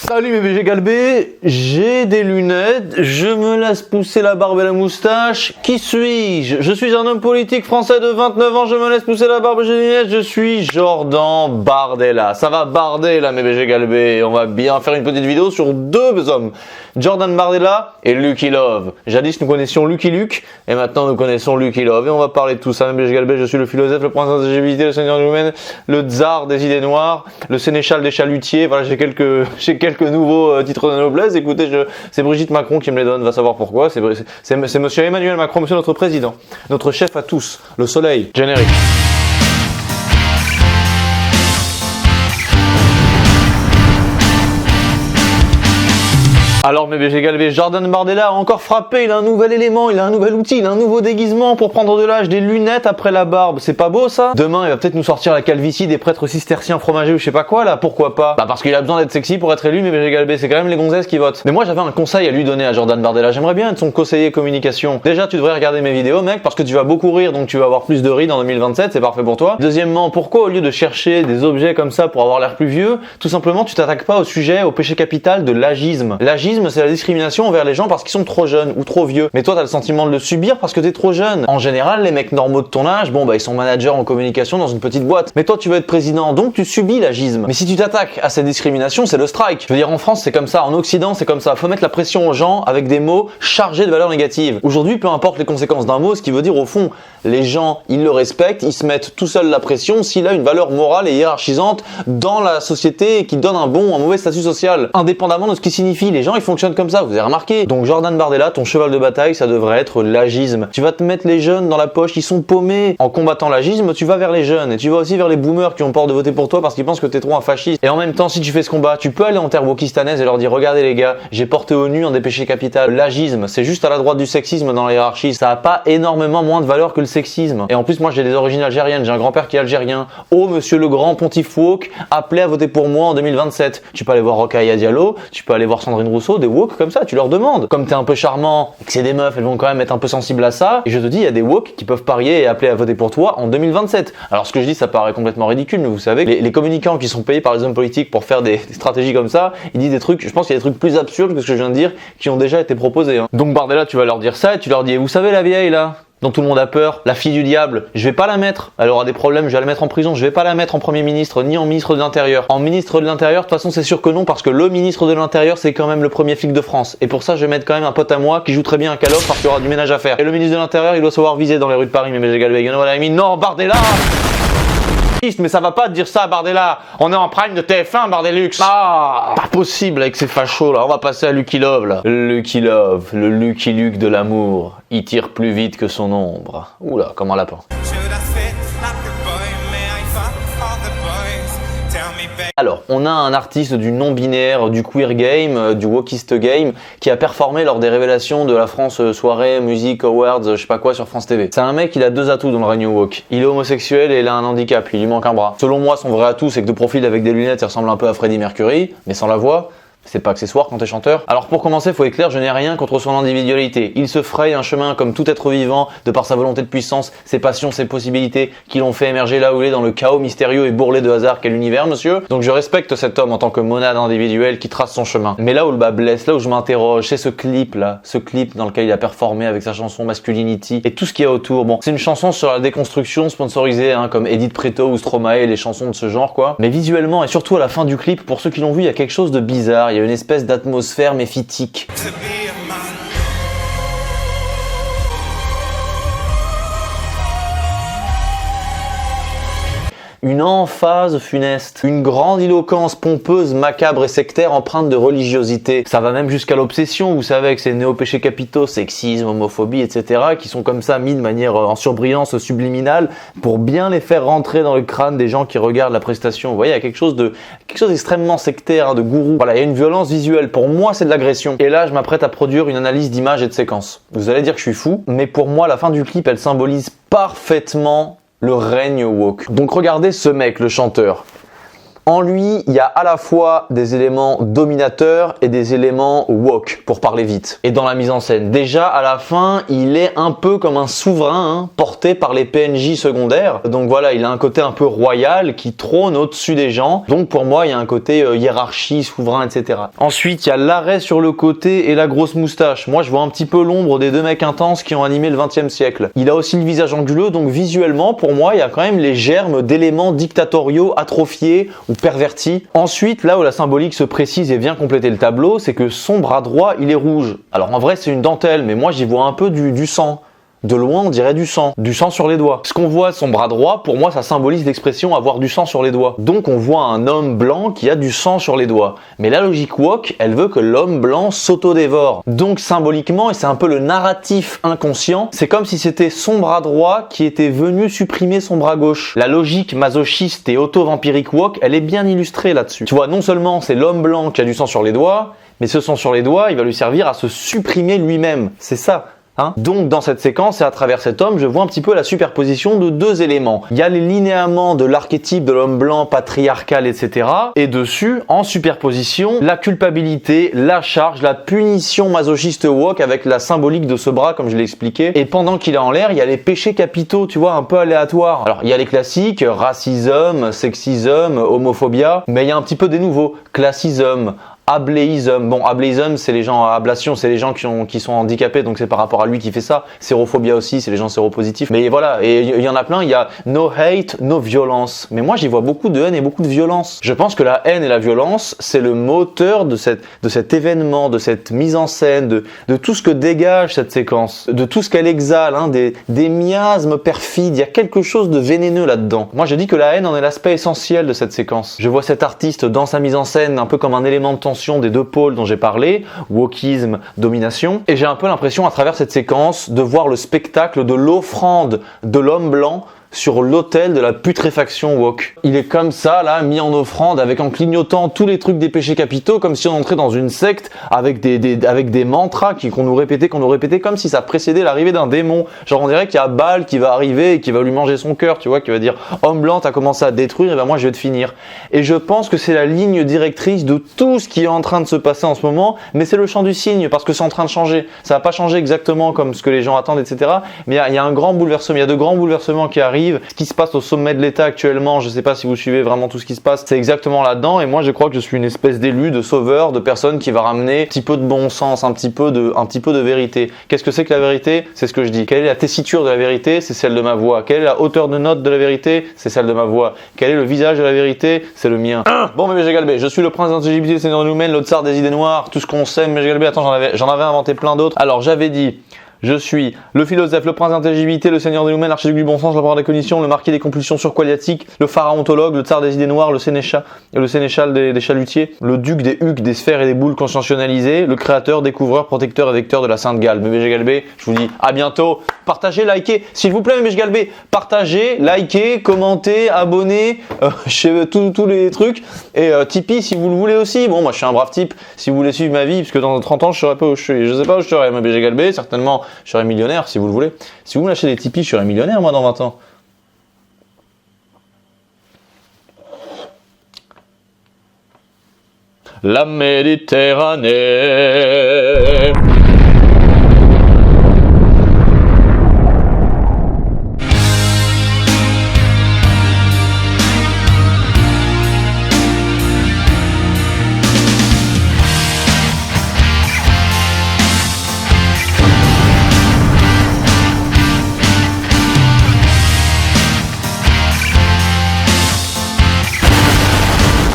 Salut mes BG galbés, j'ai des lunettes, je me laisse pousser la barbe et la moustache. Qui suis-je? Je suis un homme politique français de 29 ans, je me laisse pousser la barbe et j'ai des lunettes, je suis Jordan Bardella. Ça va barder là mes BG galbés, on va bien faire une petite vidéo sur deux hommes, Jordan Bardella et Lucky Love. Jadis nous connaissions Lucky Luke et maintenant nous connaissons Lucky Love et on va parler de tout ça mes BG galbés. Je suis le philosophe, le prince des ingénuités, le seigneur du humain, le tsar des idées noires, le sénéchal des chalutiers. Voilà, j'ai quelques nouveaux titres de noblesse. Écoutez, c'est Brigitte Macron qui me les donne, va savoir pourquoi. C'est monsieur Emmanuel Macron, monsieur notre président, notre chef à tous, le soleil. Générique. Alors mes BG galbés, Jordan Bardella a encore frappé, il a un nouvel élément, il a un nouvel outil, il a un nouveau déguisement pour prendre de l'âge, des lunettes après la barbe, c'est pas beau ça? Demain il va peut-être nous sortir la calvitie des prêtres cisterciens fromagés ou je sais pas quoi là, pourquoi pas? Bah parce qu'il a besoin d'être sexy pour être élu mes BG galbés, c'est quand même les gonzesses qui votent. Mais moi j'avais un conseil à lui donner à Jordan Bardella, j'aimerais bien être son conseiller communication. Déjà tu devrais regarder mes vidéos mec, parce que tu vas beaucoup rire donc tu vas avoir plus de rides en 2027, c'est parfait pour toi. Deuxièmement, pourquoi au lieu de chercher des objets comme ça pour avoir l'air plus vieux, tout simplement tu t'attaques pas au sujet, au péché capital de l'agisme. L'agisme c'est la discrimination envers les gens parce qu'ils sont trop jeunes ou trop vieux. Mais toi t'as le sentiment de le subir parce que t'es trop jeune. En général les mecs normaux de ton âge, bon bah ils sont managers en communication dans une petite boîte. Mais toi tu veux être président donc tu subis l'agisme. Mais si tu t'attaques à cette discrimination c'est le strike. Je veux dire en France c'est comme ça, en Occident c'est comme ça. Faut mettre la pression aux gens avec des mots chargés de valeurs négatives. Aujourd'hui peu importe les conséquences d'un mot, ce qui veut dire au fond les gens ils le respectent, ils se mettent tout seuls la pression s'il a une valeur morale et hiérarchisante dans la société et qui donne un bon ou un mauvais statut social. Indépendamment de ce qu'il signifie, les gens ils fonctionnent comme ça, vous avez remarqué. Donc Jordan Bardella, ton cheval de bataille, ça devrait être l'agisme. Tu vas te mettre les jeunes dans la poche, ils sont paumés. En combattant l'agisme, tu vas vers les jeunes et tu vas aussi vers les boomers qui ont peur de voter pour toi parce qu'ils pensent que t'es trop un fasciste. Et en même temps, si tu fais ce combat, tu peux aller en terre wokistanaise et leur dire regardez les gars, j'ai porté au nu un des péchés capitaux. L'agisme, c'est juste à la droite du sexisme dans la hiérarchie. Ça a pas énormément moins de valeur que le sexisme. Et en plus, moi j'ai des origines algériennes, j'ai un grand-père qui est algérien. Oh monsieur le grand pontife woke, appelé à voter pour moi en 2027. Tu peux aller voir Rokhaya Diallo, tu peux aller voir Sandrine Rousseau, des woke comme ça, tu leur demandes. Comme t'es un peu charmant et que c'est des meufs, elles vont quand même être un peu sensibles à ça. Et je te dis, il y a des woke qui peuvent parier et appeler à voter pour toi en 2027. Alors ce que je dis, ça paraît complètement ridicule, mais vous savez, les communicants qui sont payés par les hommes politiques pour faire des stratégies comme ça, ils disent des trucs, je pense qu'il y a des trucs plus absurdes que ce que je viens de dire, qui ont déjà été proposés. Hein. Donc Bardella, tu vas leur dire ça et tu leur dis, et vous savez la vieille là dont tout le monde a peur, la fille du diable, je vais pas la mettre, elle aura des problèmes, je vais la mettre en prison, je vais pas la mettre en premier ministre, ni en ministre de l'Intérieur. En ministre de l'Intérieur, de toute façon c'est sûr que non, parce que le ministre de l'Intérieur c'est quand même le premier flic de France. Et pour ça je vais mettre quand même un pote à moi qui joue très bien un calof parce qu'il y aura du ménage à faire. Et le ministre de l'Intérieur il doit savoir viser dans les rues de Paris, mais BG galbés, you know what I mean? Non, Bardella! Mais ça va pas te dire ça Bardella, on est en prime de TF1 Bardelux. Ah, pas possible avec ces fachos là, on va passer à Lucky Love là. Lucky Love, le Lucky Luke de l'amour, il tire plus vite que son ombre. Oula, comme un lapin. Alors, on a un artiste du non-binaire, du queer game, du wokiste game, qui a performé lors des révélations de la France Soirée, Music Awards, je sais pas quoi sur France TV. C'est un mec, il a deux atouts dans le règne woke. Il est homosexuel et il a un handicap, il lui manque un bras. Selon moi, son vrai atout, c'est que de profil avec des lunettes, il ressemble un peu à Freddie Mercury, mais sans la voix. C'est pas accessoire quand t'es chanteur. Alors pour commencer, faut être clair, je n'ai rien contre son individualité. Il se fraye un chemin comme tout être vivant, de par sa volonté de puissance, ses passions, ses possibilités, qui l'ont fait émerger là où il est dans le chaos mystérieux et bourrelé de hasard qu'est l'univers, monsieur. Donc je respecte cet homme en tant que monade individuelle qui trace son chemin. Mais là où le bas blesse, là où je m'interroge, c'est ce clip là, ce clip dans lequel il a performé avec sa chanson Masculinity et tout ce qu'il y a autour. Bon, c'est une chanson sur la déconstruction sponsorisée, hein, comme Edith Preto ou Stromae et les chansons de ce genre quoi. Mais visuellement et surtout à la fin du clip, pour ceux qui l'ont vu, il y a quelque chose de bizarre. Il y a une espèce d'atmosphère méphitique. Une emphase funeste, une grandiloquence pompeuse, macabre et sectaire empreinte de religiosité. Ça va même jusqu'à l'obsession, vous savez, avec ces néo-péchés capitaux, sexisme, homophobie, etc., qui sont comme ça mis de manière en surbrillance subliminale pour bien les faire rentrer dans le crâne des gens qui regardent la prestation. Vous voyez, il y a quelque chose d'extrêmement sectaire, hein, de gourou. Voilà, il y a une violence visuelle. Pour moi, c'est de l'agression. Et là, je m'apprête à produire une analyse d'images et de séquences. Vous allez dire que je suis fou, mais pour moi, la fin du clip, elle symbolise parfaitement le règne woke. Donc regardez ce mec, le chanteur. En lui, il y a à la fois des éléments dominateurs et des éléments woke, pour parler vite. Et dans la mise en scène, déjà à la fin, il est un peu comme un souverain, hein, porté par les PNJ secondaires. Donc voilà, il a un côté un peu royal qui trône au-dessus des gens. Donc pour moi, il y a un côté hiérarchie, souverain, etc. Ensuite, il y a l'arrêt sur le côté et la grosse moustache. Moi, je vois un petit peu l'ombre des deux mecs intenses qui ont animé le XXe siècle. Il a aussi le visage anguleux, donc visuellement, pour moi, il y a quand même les germes d'éléments dictatoriaux atrophiés ou pervertis. Ensuite, là où la symbolique se précise et vient compléter le tableau, c'est que son bras droit, il est rouge. Alors en vrai, c'est une dentelle, mais moi, j'y vois un peu du sang. De loin, on dirait du sang sur les doigts. Ce qu'on voit de son bras droit, pour moi, ça symbolise l'expression avoir du sang sur les doigts. Donc on voit un homme blanc qui a du sang sur les doigts. Mais la logique woke, elle veut que l'homme blanc s'auto-dévore. Donc symboliquement, et c'est un peu le narratif inconscient, c'est comme si c'était son bras droit qui était venu supprimer son bras gauche. La logique masochiste et auto-vampirique woke, elle est bien illustrée là-dessus. Tu vois, non seulement c'est l'homme blanc qui a du sang sur les doigts, mais ce sang sur les doigts, il va lui servir à se supprimer lui-même. C'est ça. Hein? Donc dans cette séquence et à travers cet homme, je vois un petit peu la superposition de deux éléments. Il y a les linéaments de l'archétype de l'homme blanc, patriarcal, etc. Et dessus, en superposition, la culpabilité, la charge, la punition masochiste woke avec la symbolique de ce bras, comme je l'ai expliqué. Et pendant qu'il est en l'air, il y a les péchés capitaux, tu vois, un peu aléatoires. Alors il y a les classiques, racisme, sexisme, homophobia, mais il y a un petit peu des nouveaux, classisme, abléisme. Bon, abléisme, c'est les gens, ablation, c'est les gens qui sont handicapés, donc c'est par rapport à lui qui fait ça. Sérophobia aussi, c'est les gens séropositifs. Mais voilà, et il y en a plein, il y a no hate, no violence. Mais moi, j'y vois beaucoup de haine et beaucoup de violence. Je pense que la haine et la violence, c'est le moteur de cet événement, de cette mise en scène, de tout ce que dégage cette séquence, de tout ce qu'elle exhale, hein, des miasmes perfides. Il y a quelque chose de vénéneux là-dedans. Moi, je dis que la haine en est l'aspect essentiel de cette séquence. Je vois cet artiste dans sa mise en scène un peu comme un élément de tension des deux pôles dont j'ai parlé, wokisme, domination, et j'ai un peu l'impression à travers cette séquence de voir le spectacle de l'offrande de l'homme blanc sur l'autel de la putréfaction woke. Il est comme ça, là, mis en offrande, avec en clignotant tous les trucs des péchés capitaux, comme si on entrait dans une secte avec des mantras qu'on nous répétait, comme si ça précédait l'arrivée d'un démon. Genre on dirait qu'il y a Baal qui va arriver et qui va lui manger son cœur, tu vois, qui va dire « Homme blanc, t'as commencé à te détruire, et ben moi je vais te finir ». Et je pense que c'est la ligne directrice de tout ce qui est en train de se passer en ce moment, mais c'est le chant du cygne, parce que c'est en train de changer. Ça va pas changer exactement comme ce que les gens attendent, etc. Mais il y a un grand bouleversement, il y a de grands bouleversements qui arrivent. Ce qui se passe au sommet de l'État actuellement, je ne sais pas si vous suivez vraiment tout ce qui se passe, c'est exactement là-dedans. Et moi, je crois que je suis une espèce d'élu, de sauveur, de personne qui va ramener un petit peu de bon sens, un petit peu de vérité. Qu'est-ce que c'est que la vérité? C'est ce que je dis. Quelle est la tessiture de la vérité? C'est celle de ma voix. Quelle est la hauteur de note de la vérité? C'est celle de ma voix. Quel est le visage de la vérité? C'est le mien. Bon, bébé Galbé, je suis le prince d'intelligibilité, le seigneur de Lumen, le tsar des idées noires, tout ce qu'on sait, mais Galbé, attends, j'en avais inventé plein d'autres. Alors, j'avais dit... Je suis le philosophe, le prince d'intelligibilité, le seigneur des Lumen, l'archiduc du bon sens, l'empereur des cognitions, le marquis des compulsions surqualiatiques, le pharaontologue, le tsar des idées noires, le sénéchal des chalutiers, le duc des hucs, des sphères et des boules conscientionnalisées, le créateur, découvreur, protecteur et vecteur de la Sainte Galbe. Bébé Galbé, je vous dis à bientôt. Partagez, likez, s'il vous plaît, Bébé Galbé, partagez, likez, commentez, abonnez, chez tous les trucs. Et Tipeee si vous le voulez aussi. Bon, moi je suis un brave type. Si vous voulez suivre ma vie, parce que dans 30 ans je serai pas où je suis. Je sais pas où je serai, Bébé Galbé, certainement. Je serai millionnaire si vous le voulez. Si vous me lâchez des Tipeee, je serai millionnaire moi dans 20 ans. La Méditerranée.